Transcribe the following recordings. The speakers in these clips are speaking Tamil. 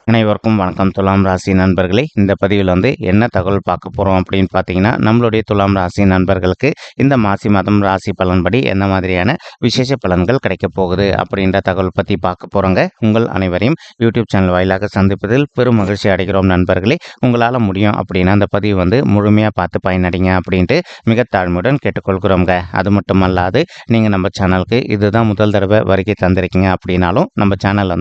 அனைவருக்கும் வணக்கம். துலாம் ராசி நண்பர்களே, இந்த பதிவில் என்ன தகவல் பார்க்க போகிறோம் அப்படின்னு பார்த்தீங்கன்னா, நம்மளுடைய துலாம் ராசி நண்பர்களுக்கு இந்த மாசி மாதம் ராசி பலன்படி என்ன மாதிரியான விசேஷ பலன்கள் கிடைக்கப் போகுது அப்படின்ற தகவல் பற்றி பார்க்க போகிறோங்க. உங்கள் அனைவரையும் யூடியூப் சேனல் வாயிலாக சந்திப்பதில் பெரும் மகிழ்ச்சி அடைகிறோம் நண்பர்களே. உங்களால் முடியும் அப்படின்னா அந்த பதிவு முழுமையாக பார்த்து பயனடைங்க அப்படின்ட்டு மிக தாழ்மையுடன் கேட்டுக்கொள்கிறோங்க. அது மட்டுமல்லாது நீங்கள் நம்ம சேனலுக்கு இதுதான் முதல் தடவை வருகை தந்திருக்கீங்க அப்படின்னாலும் நம்ம சேனல்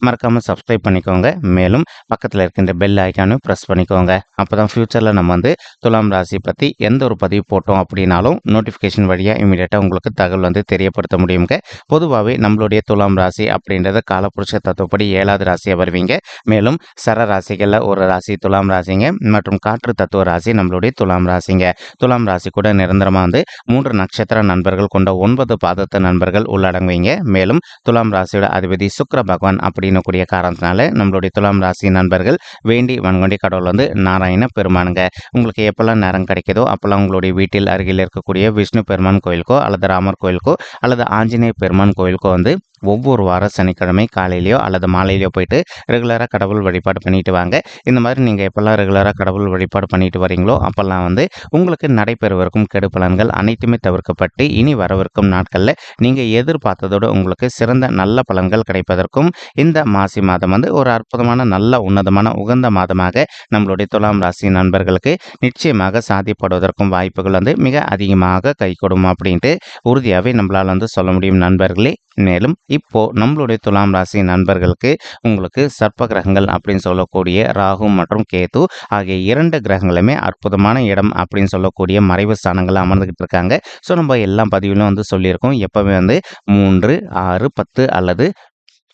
மறக்காமல் சப்ஸ்கிரைப் பண்ணிக்கோங்க. மேலும் பக்கத்தில் இருக்கின்ற பெல் ஐக்கானும் ப்ரெஸ் பண்ணிக்கோங்க. அப்போ தான் ஃப்யூச்சரில் நம்ம துலாம் ராசி பற்றி எந்த ஒரு பதிவு போட்டோம் அப்படின்னாலும் நோட்டிஃபிகேஷன் வழியாக இமீடியட்டாக உங்களுக்கு தகவல் தெரியப்படுத்த முடியுங்க. பொதுவாகவே நம்மளுடைய துலாம் ராசி அப்படின்றத காலப்புருஷ தத்துவப்படி 7வது ராசியாக வருவீங்க. மேலும் சர ராசிகளில் ஒரு ராசி துலாம் ராசிங்க மற்றும் காற்று தத்துவ ராசி நம்மளுடைய துலாம் ராசிங்க. துலாம் ராசி கூட நிரந்தரமாக 3 நட்சத்திர நண்பர்கள் கொண்ட 9 பாதத்த நண்பர்கள் உள்ளடங்குவீங்க. மேலும் துலாம் ராசியோட அதிபதி சுக்கிர பகவான் அப்படின்னு கூடிய காரணத்தினால நம்மளுடைய துலாம் ராசி நண்பர்கள் வேண்டி வன்கொண்டி கடவுள் நாராயண பெருமானுங்க. உங்களுக்கு எப்பெல்லாம் நேரம் கிடைக்குதோ அப்பெல்லாம் உங்களுடைய வீட்டில் அருகில் இருக்கக்கூடிய விஷ்ணு பெருமான் கோயிலுக்கோ அல்லது ராமர் கோயிலுக்கோ அல்லது ஆஞ்சநேய பெருமான் கோயிலுக்கோ ஒவ்வொரு வாரம் சனிக்கிழமை காலையிலையோ அல்லது மாலையிலையோ போயிட்டு ரெகுலராக கடவுள் வழிபாடு பண்ணிட்டு வாங்க. இந்த மாதிரி நீங்கள் எப்பெல்லாம் ரெகுலராக கடவுள் வழிபாடு பண்ணிட்டு வரீங்களோ அப்பெல்லாம் உங்களுக்கு நடைபெறவிருக்கும் கெடு பலன்கள் அனைத்துமே தவிர்க்கப்பட்டு இனி வரவிருக்கும் நாட்களில் நீங்கள் எதிர்பார்த்ததோடு உங்களுக்கு சிறந்த நல்ல பலன்கள் கிடைப்பதற்கும் இந்த மாசி மாதம் ஒரு அற்புதமான நல்ல உன்னதமான உகந்த மாதமாக நம்மளுடைய துலாம் ராசி நண்பர்களுக்கு நிச்சயமாக சாத்தியப்படுவதற்கும் வாய்ப்புகள் மிக அதிகமாக கைகூடும் அப்படின்ட்டு உறுதியாகவே நம்மளால் சொல்ல முடியும் நண்பர்களே. மேலும் இப்போ நம்மளுடைய துலாம் ராசி நண்பர்களுக்கு உங்களுக்கு சர்ப்ப கிரகங்கள் அப்படின்னு சொல்லக்கூடிய ராகு மற்றும் கேது ஆகிய 2 கிரகங்களுமே அற்புதமான இடம் அப்படின்னு சொல்லக்கூடிய மறைவு ஸ்தானங்கள் அமர்ந்துகிட்டு இருக்காங்க. ஸோ நம்ம எல்லா பதிவிலும் சொல்லியிருக்கோம். எப்பவுமே 3, 6, 10 அல்லது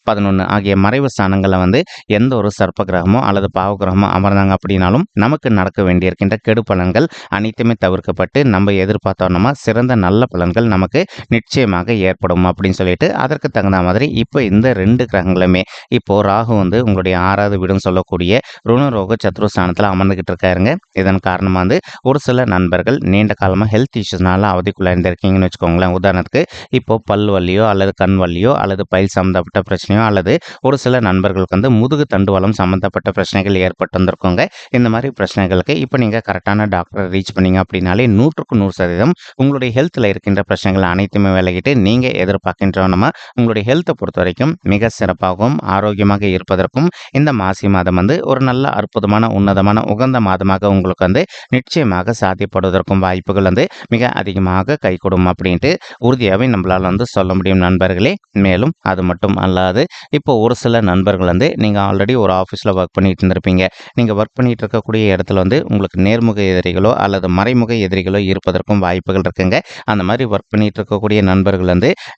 11 ஆகிய மறைவு ஸ்தானங்களில் எந்த ஒரு சர்ப்ப கிரகமோ அல்லது பாவ கிரகமோ அமர்ந்தாங்க அப்படின்னாலும் நமக்கு நடக்க வேண்டியிருக்கின்ற கெடு பலன்கள் அனைத்துமே தவிர்க்கப்பட்டு நம்ம எதிர்பார்த்தோம்னா சிறந்த நல்ல பலன்கள் நமக்கு நிச்சயமாக ஏற்படும் அப்படின்னு சொல்லிட்டு அதற்கு தகுந்த மாதிரி இப்போ இந்த 2 கிரகங்களுமே இப்போ ராகு உங்களுடைய 6வது வீடுன்னு சொல்லக்கூடிய ருணரோக சத்ருஸ்தானத்தில் அமர்ந்துகிட்டு இருக்காருங்க. இதன் காரணமாக ஒரு சில நண்பர்கள் நீண்ட காலமாக ஹெல்த் இஷ்யூஸ்னால அவதிக்குள்ள இருந்திருக்கீங்கன்னு வச்சுக்கோங்களேன். உதாரணத்துக்கு இப்போ பல் வலியோ அல்லது கண் வலியோ அல்லது பயில் சம்மந்தப்பட்ட பிரச்சனையோ அல்லது ஒரு சில நண்பர்களுக்கு முதுகு தண்டுவலம் சம்பந்தப்பட்ட பிரச்சனைகள் ஏற்பட்டு வந்திருக்கோங்க. இந்த மாதிரி பிரச்சனைகளுக்கு இப்போ நீங்கள் கரெக்டான டாக்டரை ரீச் பண்ணீங்க அப்படின்னாலே 100க்கு 100% உங்களுடைய ஹெல்த்தில் இருக்கின்ற பிரச்சனைகள் அனைத்துமே விலகிட்டு நீங்கள் எதிர்பார்க்கின்றோன்னா உங்களுடைய ஹெல்த்தை பொறுத்த வரைக்கும் மிக சிறப்பாகவும் ஆரோக்கியமாக இருப்பதற்கும் இந்த மாசி மாதம் ஒரு நல்ல அற்புதமான உன்னதமான உகந்த மாதமாக உங்களுக்கு நிச்சயமாக சாத்தியப்படுவதற்கும் வாய்ப்புகள் மிக அதிகமாக கைகூடும் அப்படின்ட்டு உறுதியாகவே நம்மளால் சொல்ல முடியும் நண்பர்களே. மேலும் அது மட்டும் அல்லாது இப்போ ஒரு சில நண்பர்கள் நீங்கள் ஆல்ரெடி ஒரு ஆஃபீஸில் ஒர்க் பண்ணிட்டு இருந்திருப்பீங்க. நீங்கள் ஒர்க் பண்ணிட்டு இருக்கக்கூடிய இடத்துல உங்களுக்கு நேர்முக எதிரிகளோ அல்லது மறைமுக எதிரிகளோ இருப்பதற்கும் வாய்ப்புகள் இருக்குங்க. அந்த மாதிரி ஒர்க் பண்ணிட்டு இருக்கக்கூடிய நண்பர்கள்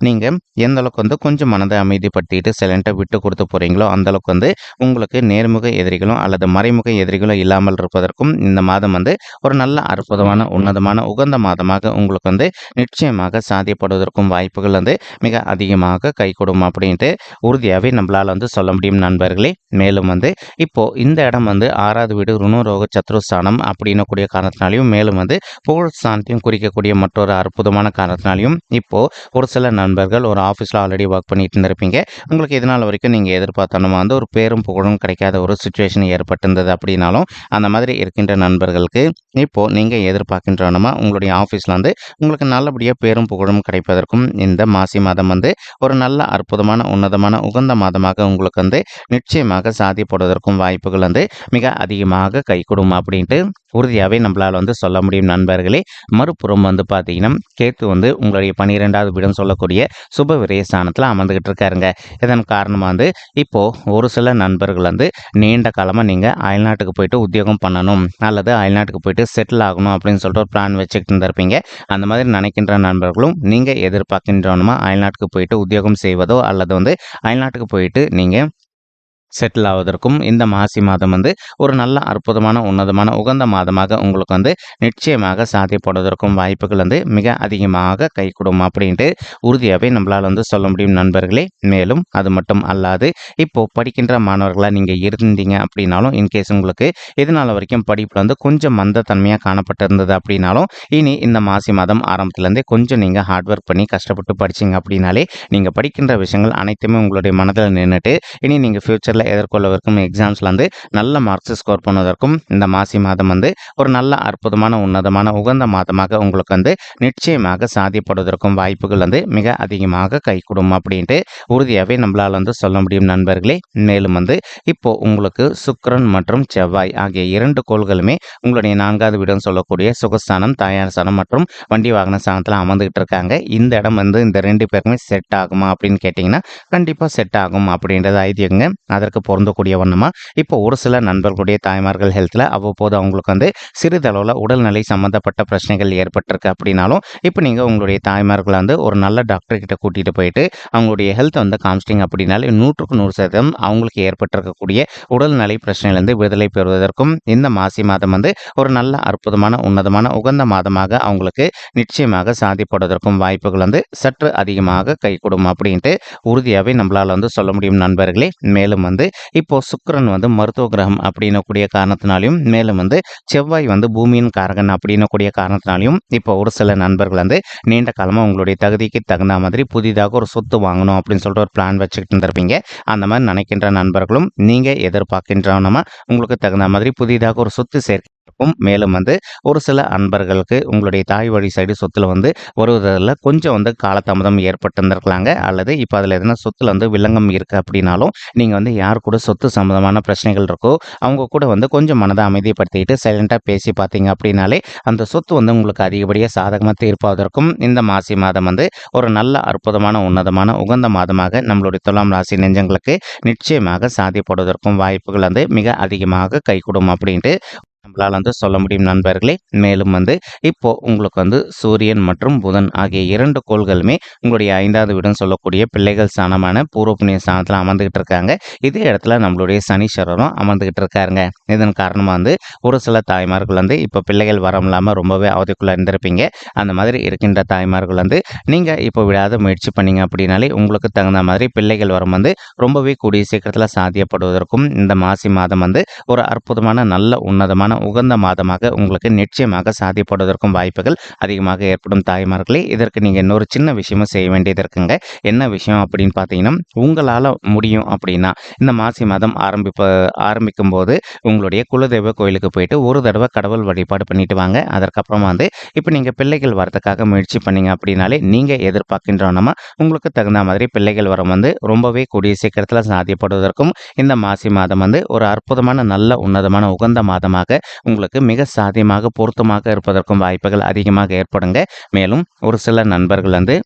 நீங்கள் எந்த அளவுக்கு கொஞ்சம் மனதை அமைதிப்படுத்திட்டு சைலண்டாக விட்டு கொடுத்து போகிறீங்களோ அந்த அளவுக்கு உங்களுக்கு நேர்முக எதிரிகளும் அல்லது மறைமுக எதிரிகளும் இல்லாமல் இருப்பதற்கும் இந்த மாதம் ஒரு நல்ல அற்புதமான உன்னதமான உகந்த மாதமாக உங்களுக்கு நிச்சயமாக சாத்தியப்படுவதற்கும் வாய்ப்புகள் மிக அதிகமாக கைகூடும் அப்படின்ட்டு உறுதியாகவே நம்மளால் சொல்ல முடியும் நண்பர்களே. மேலும் இப்போ இந்த இடம் 6வது வீடு ருணரோக சத்ருஸ்தானம் அப்படின்னு கூடிய காரணத்தினாலையும் மேலும் புகழ் ஸ்தானத்தையும் குறிக்கக்கூடிய மற்றொரு அற்புதமான காரணத்தினாலையும் இப்போ ஒரு சில நண்பர்கள் ஒரு ஆஃபீஸில் ஆல்ரெடி ஒர்க் பண்ணிட்டு இருந்திருப்பீங்க. உங்களுக்கு இதனால் வரைக்கும் நீங்கள் எதிர்பார்த்தோம்னா ஒரு பேரும் புகழும் கிடைக்காத ஒரு சுச்சுவேஷன் ஏற்பட்டிருந்தது அப்படின்னாலும் அந்த மாதிரி இருக்கின்ற நண்பர்களுக்கு இப்போ நீங்கள் எதிர்பார்க்கின்றோன்னா உங்களுடைய ஆஃபீஸில் உங்களுக்கு நல்லபடியாக பேரும் புகழும் கிடைப்பதற்கும் இந்த மாசி மாதம் ஒரு நல்ல அற்புதமான உன்னதமான உகந்த மாதமாக உங்களுக்கு நிச்சயமாக சாத்தியப்படுவதற்கும் வாய்ப்புகள் மிக அதிகமாக கைகூடும் அப்படின்ட்டு உறுதியாகவே நம்மளால் சொல்ல முடியும் நண்பர்களே. மறுபுறம் பார்த்தீங்கன்னா கேத்து உங்களுடைய 12வது வீடுன்னு சொல்லக்கூடிய சுப விரயஸ்தானத்தில் அமர்ந்துகிட்டு இருக்காருங்க. இதன் காரணமாக இப்போ ஒரு சில நண்பர்கள் நீண்ட காலமாக நீங்கள் அயல்நாட்டுக்கு போயிட்டு உத்தியோகம் பண்ணணும் அல்லது அயல்நாட்டுக்கு போயிட்டு செட்டில் ஆகணும் அப்படின்னு சொல்லிட்டு ஒரு பிளான் வச்சுக்கிட்டு இருந்திருப்பீங்க. அந்த மாதிரி நினைக்கின்ற நண்பர்களும் நீங்கள் எதிர்பார்க்கின்றோன்னா அயல்நாட்டுக்கு போயிட்டு உத்தியோகம் செய்வதோ அல்லது அயல்நாட்டுக்கு போயிட்டு நீங்கள் செட்டில் ஆவதற்கும் இந்த மாசி மாதம் ஒரு நல்ல அற்புதமான உன்னதமான உகந்த மாதமாக உங்களுக்கு நிச்சயமாக சாத்தியப்படுவதற்கும் வாய்ப்புகள் மிக அதிகமாக கைகூடும் அப்படின்ட்டு உறுதியாகவே நம்மளால் சொல்ல முடியும் நண்பர்களே. மேலும் அது மட்டும் அல்லாது இப்போ படிக்கின்ற மாணவர்களாக நீங்கள் இருந்தீங்க அப்படின்னாலும் இன்கேஸ் உங்களுக்கு இதனால் வரைக்கும் படிப்பில் கொஞ்சம் மந்தத்தன்மையாக காணப்பட்டிருந்தது அப்படின்னாலும் இனி இந்த மாசி மாதம் ஆரம்பத்துலேருந்தே கொஞ்சம் நீங்கள் ஹார்ட் ஒர்க் பண்ணி கஷ்டப்பட்டு படிச்சிங்க அப்படின்னாலே நீங்கள் படிக்கின்ற விஷயங்கள் அனைத்துமே உங்களுடைய மனதில் நின்றுட்டு இனி நீங்கள் ஃப்யூச்சரில் தேர்வுகளை எதிர்கொள்ளவிருக்கும் எக்ஸாம்ஸில் வந்து நல்ல மார்க்ஸ் ஸ்கோர் பண்ணுவதற்கும் இந்த மாசி மாதம் வந்து ஒரு நல்ல அற்புதமான உன்னதமான உகந்த மாதமாக உங்களுக்கு வந்து நிச்சயமாக சாதிப்படுவதற்கும் வாய்ப்புகள் வந்து மிக அதிகமாக கைகூடும் அப்படின்ட்டு உறுதியாகவே நம்மளால் வந்து சொல்ல முடியும் நண்பர்களே. மேலும் வந்து இப்போ உங்களுக்கு சுக்கிரன் மற்றும் செவ்வாய் ஆகிய 2 கோள்களுமே உங்களுடைய 4வது வீடுன்னு சொல்லக்கூடிய சுகஸ்தானம், தாயார் ஸ்தானம் மற்றும் வண்டி வாகன ஸ்தானத்தில் அமர்ந்துகிட்டு இருக்காங்க. இந்த இடம் வந்து இந்த 2 பேருக்குமே செட் ஆகுமா அப்படின்னு கேட்டிங்கன்னா கண்டிப்பாக செட் ஆகும் அப்படின்றது ஐதீகங்க. அதற்கு பொருந்தக்கூடிய வண்ணமா இப்போ ஒரு சில நண்பர்களுடைய தாய்மார்கள் ஹெல்த்தில் அவ்வப்போது அவங்களுக்கு வந்து சிறிதளவில் உடல்நிலை சம்மந்தப்பட்ட பிரச்சனைகள் ஏற்பட்டிருக்கு அப்படின்னாலும் இப்போ நீங்கள் உங்களுடைய தாய்மார்களை வந்து ஒரு நல்ல டாக்டர் கிட்ட கூட்டிகிட்டு போயிட்டு அவங்களுடைய ஹெல்த்தை வந்து காமிச்சிட்டிங்க அப்படின்னாலே 100க்கு 100% அவங்களுக்கு ஏற்பட்டிருக்கக்கூடிய உடல்நிலை பிரச்சனையிலிருந்து விடுதலை பெறுவதற்கும் இந்த மாசி மாதம் வந்து ஒரு நல்ல அற்புதமான உன்னதமான உகந்த மாதமாக அவங்களுக்கு நிச்சயமாக சாதிப்படுவதற்கும் வாய்ப்புகள் வந்து சற்று அதிகமாக கைகூடும் அப்படின்ட்டு உறுதியாகவே நம்மளால் வந்து சொல்ல முடியும் நண்பர்களே. மேலும் வந்து இப்போ சுக்கிரன் வந்து மருத்துவ கிரகம் அப்படின்னக்கூடிய காரணத்தினாலையும் மேலும் வந்து செவ்வாய் வந்து பூமியின் காரகன் அப்படின்னக்கூடிய காரணத்தினாலையும் இப்போ ஒரு சில நண்பர்கள் வந்து நீண்ட காலமாக உங்களுடைய தகுதிக்கு தகுந்த மாதிரி புதிதாக ஒரு சொத்து வாங்கணும் அப்படின்னு சொல்லிட்டு ஒரு பிளான் வச்சுக்கிட்டு இருந்திருப்பீங்க. அந்த மாதிரி நினைக்கின்ற நண்பர்களும் நீங்கள் எதிர்பார்க்கின்றனமா உங்களுக்கு தகுந்த மாதிரி புதிதாக ஒரு சொத்து சேர்க்கும். மேலும் வந்து ஒரு சில அன்பர்களுக்கு உங்களுடைய தாய் வழி சைடு சொத்துல வந்து வருவதில் கொஞ்சம் வந்து காலதாமதம் ஏற்பட்டிருந்திருக்கலாங்க. அல்லது இப்போ அதில் எதனா சொத்துல வந்து வில்லங்கம் இருக்குது அப்படின்னாலும் நீங்கள் வந்து யார் கூட சொத்து சம்மந்தமான பிரச்சனைகள் இருக்கோ அவங்க கூட வந்து கொஞ்சம் மனதை அமைதிப்படுத்திக்கிட்டு சைலண்டாக பேசி பார்த்தீங்க அப்படின்னாலே அந்த சொத்து வந்து உங்களுக்கு அதிகப்படியாக சாதகமாக தீர்ப்பதற்கும் இந்த மாசி மாதம் வந்து ஒரு நல்ல அற்புதமான உன்னதமான உகந்த மாதமாக நம்மளுடைய துலாம் ராசி நெஞ்சங்களுக்கு நிச்சயமாக சாதிப்படுவதற்கும் வாய்ப்புகள் வந்து மிக அதிகமாக கைகூடும் அப்படின்ட்டு நம்மளால் வந்து சொல்ல முடியும் நண்பர்களே. மேலும் வந்து இப்போ உங்களுக்கு வந்து சூரியன் மற்றும் புதன் ஆகிய 2 கோள்களுமே உங்களுடைய 5வது வீடுன்னு சொல்லக்கூடிய பிள்ளைகள் ஸ்தானமான பூர்வ புண்ணிய ஸ்தானத்தில் அமர்ந்துகிட்டு இருக்காங்க. இதே இடத்துல நம்மளுடைய சனீஸ்வரரும் அமர்ந்துகிட்டு இருக்காருங்க. இதன் காரணமாக வந்து ஒரு சில தாய்மார்கள் வந்து இப்போ பிள்ளைகள் வரம் இல்லாமல் ரொம்பவே அவதிக்குள்ளே இருந்திருப்பீங்க. அந்த மாதிரி இருக்கின்ற தாய்மார்கள் வந்து நீங்கள் இப்போ விடாத முயற்சி பண்ணீங்க அப்படின்னாலே உங்களுக்கு தகுந்த மாதிரி பிள்ளைகள் வரம் வந்து ரொம்பவே கூடிய சீக்கிரத்தில் சாத்தியப்படுவதற்கும் இந்த மாசி மாதம் வந்து ஒரு அற்புதமான நல்ல உன்னதமான உகந்த மாதமாக உங்களுக்கு நிச்சயமாக சாதிப்படுவதற்கும் வாய்ப்புகள் அதிகமாக ஏற்படும் தாய்மார்களே. இதற்கு நீங்கள் இன்னொரு சின்ன விஷயமும் செய்ய வேண்டியது இருக்குங்க. என்ன விஷயம் அப்படின்னு பார்த்தீங்கன்னா உங்களால் முடியும் அப்படின்னா இந்த மாசி மாதம் ஆரம்பிக்கும் போது உங்களுடைய குலதெய்வ கோயிலுக்கு போயிட்டு ஒரு தடவை கடவுள் வழிபாடு பண்ணிட்டு வாங்க. அதற்கப்புறமா வந்து இப்போ நீங்கள் பிள்ளைகள் வரதுக்காக முயற்சி பண்ணீங்க அப்படின்னாலே நீங்கள் எதிர்பார்க்கின்றோன்னா உங்களுக்கு தகுந்த மாதிரி பிள்ளைகள் வரம் வந்து ரொம்பவே கூடிய சீக்கிரத்தில் சாதியப்படுவதற்கும் இந்த மாசி மாதம் வந்து ஒரு அற்புதமான நல்ல உன்னதமான உகந்த மாதமாக உங்களுக்கு மிக சாத்தியமாக பொருத்தமாக இருப்பதற்கும் வாய்ப்புகள் அதிகமாக ஏற்படுங்க. மேலும் ஒரு சில நண்பர்கள் வந்து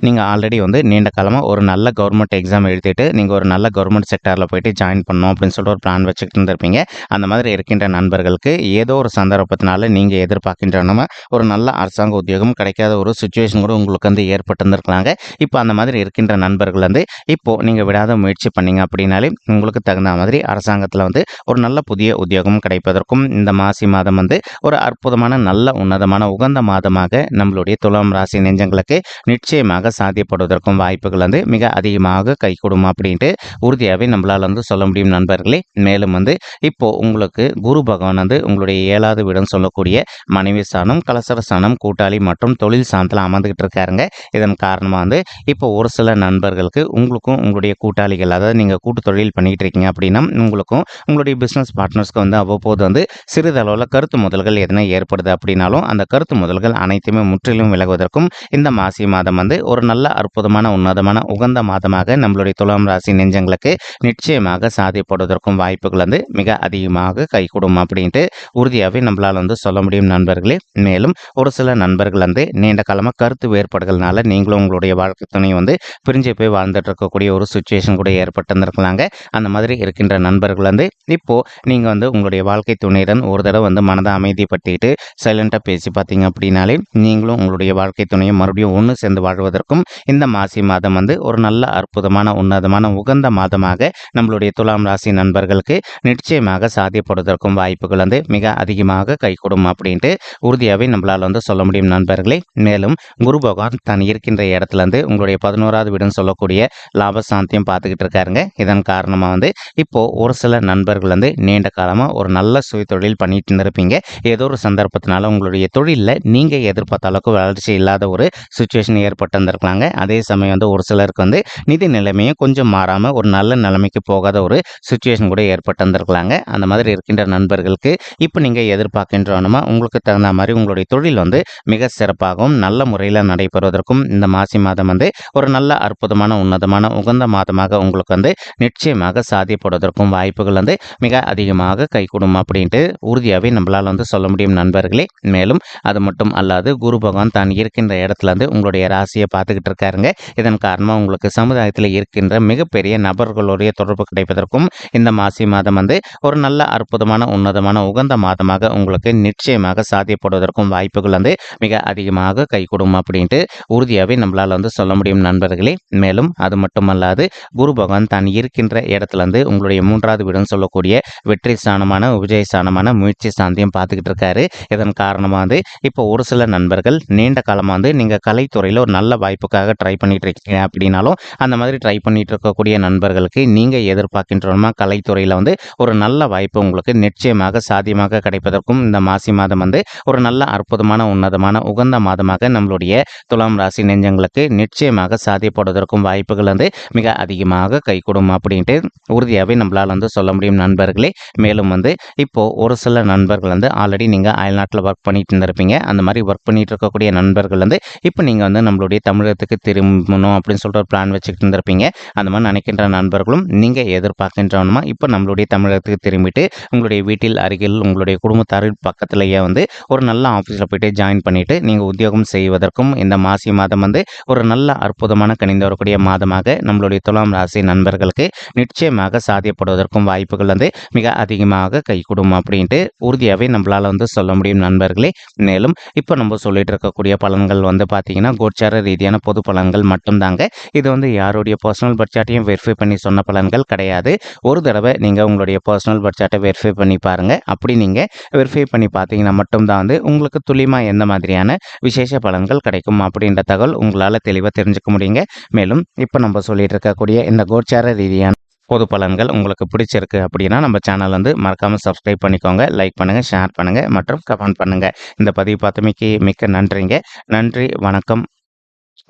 நீங்கள் ஆல்ரெடி வந்து நீண்ட காலமாக ஒரு நல்ல கவர்மெண்ட் எக்ஸாம் எழுதிட்டு நீங்கள் ஒரு நல்ல கவர்மெண்ட் செக்டாரில் போயிட்டு ஜாயின் பண்ணணும் அப்படின்னு சொல்லிட்டு ஒரு பிளான் வச்சுக்கிட்டு இருந்திருப்பீங்க. அந்த மாதிரி இருக்கின்ற நண்பர்களுக்கு ஏதோ ஒரு சந்தர்ப்பத்தினால நீங்கள் எதிர்பார்க்கின்றன ஒரு நல்ல அரசாங்க உத்தியோகம் கிடைக்காத ஒரு சுச்சுவேஷன் கூட உங்களுக்கு வந்து ஏற்பட்டிருந்திருக்கலாங்க. இப்போ அந்த மாதிரி இருக்கின்ற நண்பர்கள் வந்து இப்போது நீங்கள் விடாத முயற்சி பண்ணீங்க அப்படின்னாலே உங்களுக்கு தகுந்த மாதிரி அரசாங்கத்தில் வந்து ஒரு நல்ல புதிய உத்தியோகம் கிடைப்பதற்கும் இந்த மாசி மாதம் வந்து ஒரு அற்புதமான நல்ல உன்னதமான உகந்த மாதமாக நம்மளுடைய துலாம் ராசி நெஞ்சங்களுக்கு நிச்சயமாக சாத்தியப்படுவதற்கும் வாய்ப்புகள் வந்து மிக அதிகமாக கைகூடும் அப்படின்ட்டு உறுதியாகவே நம்மளால் வந்து சொல்ல முடியும் நண்பர்களே. மேலும் வந்து இப்போ உங்களுக்கு குரு பகவான் வந்து உங்களுடைய 7வது வீடுன்னு சொல்லக்கூடிய மனைவி ஸ்தானம், கலசர ஸ்தானம், கூட்டாளி மற்றும் தொழில் ஸ்தானத்தில் அமர்ந்துகிட்டு இருக்காருங்க. இதன் காரணமாக வந்து இப்போ ஒரு சில நண்பர்களுக்கு உங்களுக்கும் உங்களுடைய கூட்டாளிகள், அதாவது நீங்கள் கூட்டு தொழில் பண்ணிக்கிட்டு இருக்கீங்க அப்படின்னா உங்களுக்கும் உங்களுடைய பிஸ்னஸ் பார்ட்னர்ஸ்க்கு வந்து அவ்வப்போது வந்து சிறிதளவில் கருத்து முதல்கள் எதனா ஏற்படுது அப்படின்னாலும் அந்த கருத்து முதல்கள் அனைத்துமே முற்றிலும் விலகுவதற்கும் இந்த மாசி மாதம் வந்து ஒரு நல்ல அற்புதமான உன்னதமான உகந்த மாதமாக நம்மளுடைய துலாம் ராசி நெஞ்சங்களுக்கு நிச்சயமாக சாதிப்படுவதற்கும் வாய்ப்புகள் வந்து மிக அதிகமாக கைகூடும் அப்படின்ட்டு உறுதியாகவே நம்மளால் வந்து சொல்ல முடியும் நண்பர்களே. மேலும் ஒரு சில நண்பர்கள் வந்து நீண்ட காலமாக கருத்து வேறுபாடுகள்னால நீங்களும் உங்களுடைய வாழ்க்கை துணை வந்து பிரிஞ்சு போய் வாழ்ந்துட்டு இருக்கக்கூடிய ஒரு சுச்சுவேஷன் கூட ஏற்பட்டிருந்திருக்கலாங்க. அந்த மாதிரி இருக்கின்ற நண்பர்கள் வந்து இப்போ நீங்கள் வந்து உங்களுடைய வாழ்க்கை துணையுடன் ஒரு தடவை வந்து மனதை அமைதிப்படுத்திட்டு சைலண்டாக பேசி பார்த்தீங்க அப்படின்னாலே நீங்களும் உங்களுடைய வாழ்க்கை துணையை மறுபடியும் ஒன்று சேர்ந்து வாழ்வதற்கும் இந்த மாசி மாதம் வந்து ஒரு நல்ல அற்புதமான உன்னதமான உகந்த மாதமாக நம்மளுடைய துலாம் ராசி நண்பர்களுக்கு நிச்சயமாக சாத்தியப்படுவதற்கும் வாய்ப்புகள் வந்து மிக அதிகமாக கைகூடும் அப்படின்ட்டு உறுதியாகவே நம்மளால் வந்து சொல்ல முடியும் நண்பர்களே. மேலும் குரு பகவான் தான் இருக்கின்ற இடத்துல இருந்து உங்களுடைய 11வது வீடுன்னு சொல்லக்கூடிய லாபசாந்தியம் பார்த்துக்கிட்டு இருக்காருங்க. இதன் காரணமாக வந்து இப்போ ஒரு சில நண்பர்கள் வந்து நீண்ட காலமாக ஒரு நல்ல சுய தொழில் பண்ணிட்டு இருந்திருப்பீங்க. ஏதோ ஒரு சந்தர்ப்பத்தினால உங்களுடைய தொழிலில் நீங்கள் எதிர்பார்த்த அளவுக்கு வளர்ச்சி இல்லாத ஒரு சுச்சுவேஷன் ஏற்பட்டிருந்திருக்கலாம். இருந்திருக்கலாங்க. அதே சமயம் வந்து ஒரு சிலருக்கு வந்து நிதி நிலைமையும் கொஞ்சம் மாறாம ஒரு நல்ல நிலைமைக்கு போகாத ஒரு சிச்சுவேஷன் கூட ஏற்பட்டு இருந்திருக்கலாங்க. அந்த மாதிரி இருக்கின்ற நண்பர்களுக்கு இப்ப நீங்க எதிர்பார்க்கின்றவனமா உங்களுக்கு தகுந்த மாரி உங்களுடைய தொழில் வந்து மிக சிறப்பாகவும் நல்ல முறையில நடைபெறுவதற்கும் இந்த மாசி மாதம் வந்து ஒரு நல்ல அற்புதமான, உன்னதமான, உகந்த மாதமாக உங்களுக்கு வந்து நிச்சயமாக சாத்தியப்படுவதற்கும் வாய்ப்புகள் வந்து மிக அதிகமாக கைகூடும் அப்படின்ட்டு உறுதியாவே நம்மளால வந்து சொல்ல முடியும் நண்பர்களே. மேலும் அது மட்டும் அல்லாது குரு பகவான் தான் இருக்கின்ற இடத்துல இருந்து உங்களுடைய ராசியை பார்த்துக்கிட்டு இருக்காருங்க. இதன் காரணமா உங்களுக்கு சமுதாயத்தில் இருக்கின்ற மிகப்பெரிய நபர்களுடைய தொடர்பு கிடைப்பதற்கும் இந்த மாசி மாதம் வந்து ஒரு நல்ல அற்புதமான, உன்னதமான, உகந்த மாதமாக உங்களுக்கு நிச்சயமாக சாத்தியப்படுவதற்கும் வாய்ப்புகள் வந்து மிக அதிகமாக கைகூடும் அப்படின்ட்டு உறுதியாவே நம்மளால வந்து சொல்ல முடியும் நண்பர்களே. மேலும் அது மட்டுமல்லாது குரு பகவான் தான் இருக்கின்ற இடத்துல இருந்து உங்களுடைய 3வது வீடுன்னு சொல்லக்கூடிய வெற்றி ஸ்தானமான, உபஜய ஸ்தானமான, முயற்சி ஸ்தானத்தையும் பார்த்துக்கிட்டு இருக்காரு. இதன் காரணமா வந்து இப்போ ஒரு சில நண்பர்கள் நீண்ட காலமா வந்து நீங்க கலைத்துறையில ஒரு நல்ல வாய்ப்புக்காக ட்ரை பண்ணிட்டு இருக்கீங்க அப்படின்னாலும், அந்த மாதிரி ட்ரை பண்ணிட்டு இருக்கக்கூடிய நண்பர்களுக்கு நீங்க எதிர்பார்க்கின்றோமா கலைத்துறையில வந்து ஒரு நல்ல வாய்ப்பு உங்களுக்கு நிச்சயமாக சாத்தியமாக கிடைப்பதற்கும் இந்த மாசி மாதம் வந்து ஒரு நல்ல அற்புதமான, உன்னதமான, உகந்த மாதமாக நம்மளுடைய துலாம் ராசி நெஞ்சங்களுக்கு நிச்சயமாக சாத்தியப்படுவதற்கும் வாய்ப்புகள் வந்து மிக அதிகமாக கைகூடும் அப்படின்ட்டு உறுதியாவே நம்மளால வந்து சொல்ல முடியும் நண்பர்களே. மேலும் வந்து இப்போ ஒரு சில நண்பர்கள் வந்து ஆல்ரெடி நீங்க அயல்நாட்டில் ஒர்க் பண்ணிட்டு இருந்திருப்பீங்க. அந்த மாதிரி ஒர்க் பண்ணிட்டு இருக்கக்கூடிய நண்பர்கள் வந்து இப்போ நீங்க வந்து நம்மளுடைய தமிழகத்துக்கு திரும்பணும் அப்படின்னு சொல்லிட்டு ஒரு பிளான் வச்சுக்கிட்டு இருந்திருப்பீங்க. அந்த மாதிரி நினைக்கின்ற நண்பர்களும் நீங்க எதிர்பார்க்கின்றவனுமா இப்போ நம்மளுடைய தமிழகத்துக்கு திரும்பிட்டு உங்களுடைய வீட்டில் அருகில் உங்களுடைய குடும்பத்தார் பக்கத்திலேயே வந்து ஒரு நல்ல ஆஃபீஸில் போயிட்டு ஜாயின் பண்ணிட்டு நீங்க உத்தியோகம் செய்வதற்கும் இந்த மாசி மாதம் வந்து ஒரு நல்ல அற்புதமான கணிந்து வரக்கூடிய மாதமாக நம்மளுடைய துலாம் ராசி நண்பர்களுக்கு நிச்சயமாக சாத்தியப்படுவதற்கும் வாய்ப்புகள் வந்து மிக அதிகமாக கைகூடும் அப்படின்ட்டு உறுதியாகவே நம்மளால வந்து சொல்ல முடியும் நண்பர்களே. மேலும் இப்போ நம்ம சொல்லிட்டு இருக்கக்கூடிய பலன்கள் வந்து பார்த்தீங்கன்னா கோச்சார ரீதியான பொது பலன்கள் மட்டும்தாங்க. இது வந்து யாருடைய பர்சனல் பட்ஜெட்டையும் வெரிஃபை பண்ணி சொன்ன பலன்கள் கிடையாது. ஒரு தடவை நீங்கள் உங்களுடைய பர்சனல் பட்ஜெட்டை வெரிஃபை பண்ணி பாருங்கள். அப்படி நீங்கள் வெரிஃபை பண்ணி பார்த்தீங்கன்னா மட்டும்தான் வந்து உங்களுக்கு துல்லியமாக எந்த மாதிரியான விசேஷ பலன்கள் கிடைக்கும் அப்படின்ற தகவல் உங்களால் தெளிவாக தெரிஞ்சுக்க முடியுங்க. மேலும் இப்போ நம்ம சொல்லிட்டு இருக்கக்கூடிய இந்த கோச்சார ரீதியான பொது பலன்கள் உங்களுக்கு பிடிச்சிருக்கு அப்படின்னா நம்ம சேனல் வந்து மறக்காமல் சப்ஸ்கிரைப் பண்ணிக்கோங்க. லைக் பண்ணுங்கள், ஷேர் பண்ணுங்கள் மற்றும் கமெண்ட் பண்ணுங்கள். இந்த பதிவு பார்த்தமைக்கு மிக்க நன்றிங்க. நன்றி, வணக்கம்.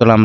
துலாம்